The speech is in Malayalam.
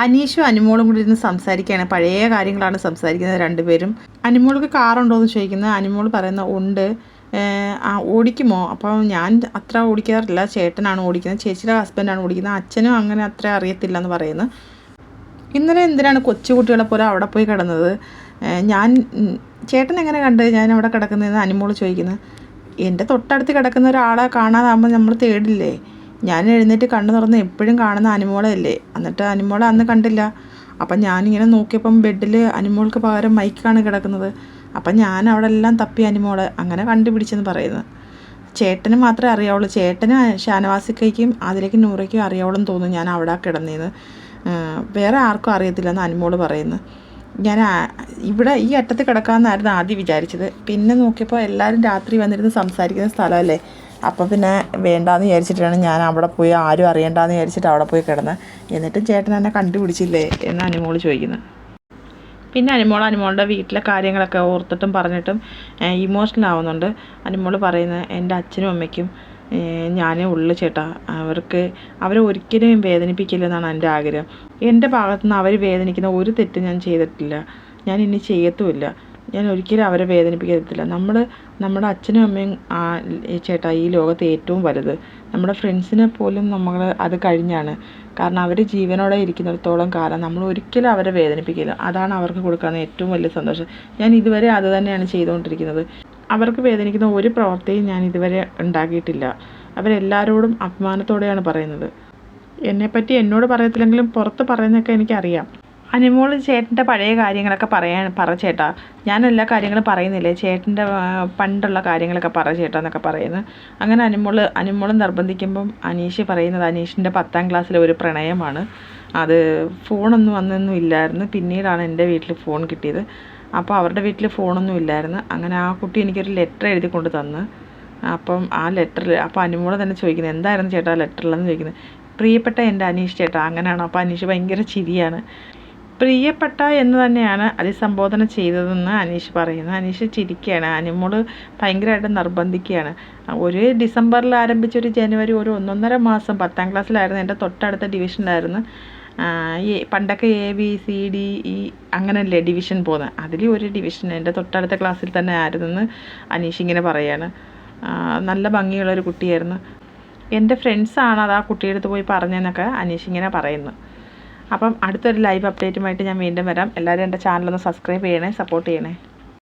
അനീഷും അനുമോളും കൂടി ഇരുന്ന് സംസാരിക്കുകയാണ്. പഴയ കാര്യങ്ങളാണ് സംസാരിക്കുന്നത് രണ്ടുപേരും. അനുമോൾക്ക് കാറുണ്ടോ എന്ന് ചോദിക്കുന്നത്. അനുമോൾ പറയുന്ന ഉണ്ട്. ഓടിക്കുമോ? അപ്പോൾ ഞാൻ അത്ര ഓടിക്കാറില്ല, ചേട്ടനാണ് ഓടിക്കുന്നത്, ചേച്ചിയുടെ ഹസ്ബൻഡാണ് ഓടിക്കുന്നത്, അച്ഛനും അങ്ങനെ അത്ര അറിയത്തില്ല എന്ന് പറയുന്നു. ഇന്നലെ എന്തിനാണ് കൊച്ചുകുട്ടികളെ പോലെ അവിടെ പോയി കിടന്നത്? ഞാൻ ചേട്ടൻ എങ്ങനെ കണ്ട് ഞാൻ അവിടെ കിടക്കുന്നതെന്ന് അനുമോൾ ചോദിക്കുന്നത്. എൻ്റെ തൊട്ടടുത്ത് കിടക്കുന്ന ഒരാളെ കാണാതാകുമ്പോൾ നമ്മൾ തേടില്ലേ? ഞാൻ എഴുന്നേറ്റ് കണ്ണു തുറന്ന് എപ്പോഴും കാണുന്ന അനുമോളല്ലേ. എന്നിട്ട് അനുമോളെ അന്ന് കണ്ടില്ല. അപ്പം ഞാനിങ്ങനെ നോക്കിയപ്പം ബെഡിൽ അനുമോൾക്ക് പകരം മൈക്കാണ് കിടക്കുന്നത്. അപ്പം ഞാൻ അവിടെ എല്ലാം തപ്പി അനുമോളെ അങ്ങനെ കണ്ടുപിടിച്ചെന്ന് പറയുന്നത്. ചേട്ടന് മാത്രമേ അറിയാവുള്ളൂ, ചേട്ടന് ഷാനവാസിക്കയ്ക്കും അതിലേക്ക് നൂറയ്ക്കും അറിയാവുള്ളെന്ന് തോന്നുന്നു ഞാൻ അവിടെ കിടന്നേന്ന്. വേറെ ആർക്കും അറിയത്തില്ലെന്ന് അനുമോൾ പറയുന്നു. ഞാൻ ഇവിടെ ഈ അറ്റത്ത് കിടക്കാമെന്നായിരുന്നു ആദ്യം വിചാരിച്ചത്. പിന്നെ നോക്കിയപ്പോൾ എല്ലാവരും രാത്രി വന്നിരുന്ന് സംസാരിക്കുന്ന സ്ഥലമല്ലേ, അപ്പം പിന്നെ വേണ്ടാന്ന് വിചാരിച്ചിട്ടാണ് ഞാൻ അവിടെ പോയി ആരും അറിയണ്ടെന്ന് വിചാരിച്ചിട്ട് അവിടെ പോയി കിടന്ന്. എന്നിട്ടും ചേട്ടൻ എന്നെ കണ്ടുപിടിച്ചില്ലേ എന്ന് അനുമോൾ ചോദിക്കുന്നത്. പിന്നെ അനുമോളുടെ വീട്ടിലെ കാര്യങ്ങളൊക്കെ ഓർത്തിട്ടും പറഞ്ഞിട്ടും ഇമോഷണൽ ആവുന്നുണ്ട്. അനുമോൾ പറയുന്നത് എൻ്റെ അച്ഛനും അമ്മയ്ക്കും ഞാനേ ഉള്ളു ചേട്ടാ, അവരെ ഒരിക്കലും വേദനിപ്പിക്കില്ലെന്നാണ് എൻ്റെ ആഗ്രഹം. എൻ്റെ ഭാഗത്തുനിന്ന് അവർ വേദനിക്കുന്ന ഒരു തെറ്റ് ഞാൻ ചെയ്തിട്ടില്ല, ഞാൻ ഇനി ചെയ്യത്തുമില്ല. ഞാൻ ഒരിക്കലും അവരെ വേദനിപ്പിക്കത്തില്ല. നമ്മുടെ അച്ഛനും അമ്മയും ചേട്ടാ ഈ ലോകത്ത് ഏറ്റവും വലുത്. നമ്മുടെ ഫ്രണ്ട്സിനെ പോലും നമ്മൾ അത് കഴിഞ്ഞാണ്. കാരണം അവർ ജീവനോടെ ഇരിക്കുന്നിടത്തോളം കാലം നമ്മൾ ഒരിക്കലും അവരെ വേദനിപ്പിക്കില്ല. അതാണ് അവർക്ക് കൊടുക്കാവുന്ന ഏറ്റവും വലിയ സന്തോഷം. ഞാൻ ഇതുവരെ അത് തന്നെയാണ് ചെയ്തുകൊണ്ടിരിക്കുന്നത്. അവർക്ക് വേദനിക്കുന്ന ഒരു പ്രവൃത്തിയും ഞാൻ ഇതുവരെ ഉണ്ടാക്കിയിട്ടില്ല. അവരെല്ലാവരോടും അഭിമാനത്തോടെയാണ് പറയുന്നത്. എന്നെപ്പറ്റി എന്നോട് പറയത്തില്ലെങ്കിലും പുറത്ത് പറയുന്നതൊക്കെ എനിക്കറിയാം. അനുമോൾ ചേട്ടൻ്റെ പഴയ കാര്യങ്ങളൊക്കെ പറ ചേട്ടാ, ഞാൻ എല്ലാ കാര്യങ്ങളും പറയുന്നില്ലേ, ചേട്ടൻ്റെ പണ്ടുള്ള കാര്യങ്ങളൊക്കെ പറ ചേട്ടാ എന്നൊക്കെ പറയുന്നു. അങ്ങനെ അനുമോൾ നിർബന്ധിക്കുമ്പം അനീഷ് പറയുന്നത് അനീഷിൻ്റെ 10ാം ക്ലാസ്സിലെ ഒരു പ്രണയമാണ്. അത് ഫോണൊന്നും അന്നൊന്നും ഇല്ലായിരുന്നു. പിന്നീടാണ് എൻ്റെ വീട്ടിൽ ഫോൺ കിട്ടിയത്. അപ്പോൾ അവരുടെ വീട്ടിൽ ഫോണൊന്നും ഇല്ലായിരുന്നു. അങ്ങനെ ആ കുട്ടി എനിക്കൊരു ലെറ്റർ എഴുതി കൊണ്ട് തന്ന്. അപ്പം ആ ലെറ്ററിൽ അപ്പോൾ അനുമോൾ തന്നെ ചോദിക്കുന്നത് എന്തായിരുന്നു ചേട്ടാ ലെറ്ററിലെന്ന് ചോദിക്കുന്നത്. പ്രിയപ്പെട്ട എൻ്റെ അനീഷ് ചേട്ടാ, അങ്ങനെയാണോ? അപ്പോൾ അനീഷ് ഭയങ്കര ചിരിയാണ്. പ്രിയപ്പെട്ട എന്ന് തന്നെയാണ് അഭിസംബോധന ചെയ്തതെന്ന് അനീഷ് പറയുന്നു. അനീഷ് ചിരിക്കുകയാണ്. അനുമോൾ ഭയങ്കരമായിട്ട് നിർബന്ധിക്കുകയാണ്. ഒരു ഡിസംബറിൽ ആരംഭിച്ച ഒരു ജനുവരി ഒരു 1.5 മാസം 10ാം ക്ലാസ്സിലായിരുന്നു. എൻ്റെ തൊട്ടടുത്ത ഡിവിഷനിലായിരുന്നു. പണ്ടൊക്കെ ABCDE അങ്ങനെയല്ലേ ഡിവിഷൻ പോകുന്നത്, അതിൽ ഒരു ഡിവിഷൻ എൻ്റെ തൊട്ടടുത്ത ക്ലാസ്സിൽ തന്നെ ആയിരുന്നെന്ന് അനീഷ് ഇങ്ങനെ പറയാണ്. നല്ല ഭംഗിയുള്ളൊരു കുട്ടിയായിരുന്നു. എൻ്റെ ഫ്രണ്ട്സാണ് അത് ആ കുട്ടിയുടെ അടുത്ത് പോയി പറഞ്ഞതെന്നൊക്കെ അനീഷ് ഇങ്ങനെ പറയുന്നു. അപ്പം അടുത്തൊരു ലൈവ് അപ്ഡേറ്റുമായിട്ട് ഞാൻ വീണ്ടും വരാം. എല്ലാവരും എൻ്റെ ചാനലൊന്ന് സബ്സ്ക്രൈബ് ചെയ്യണേ, സപ്പോർട്ട് ചെയ്യണേ.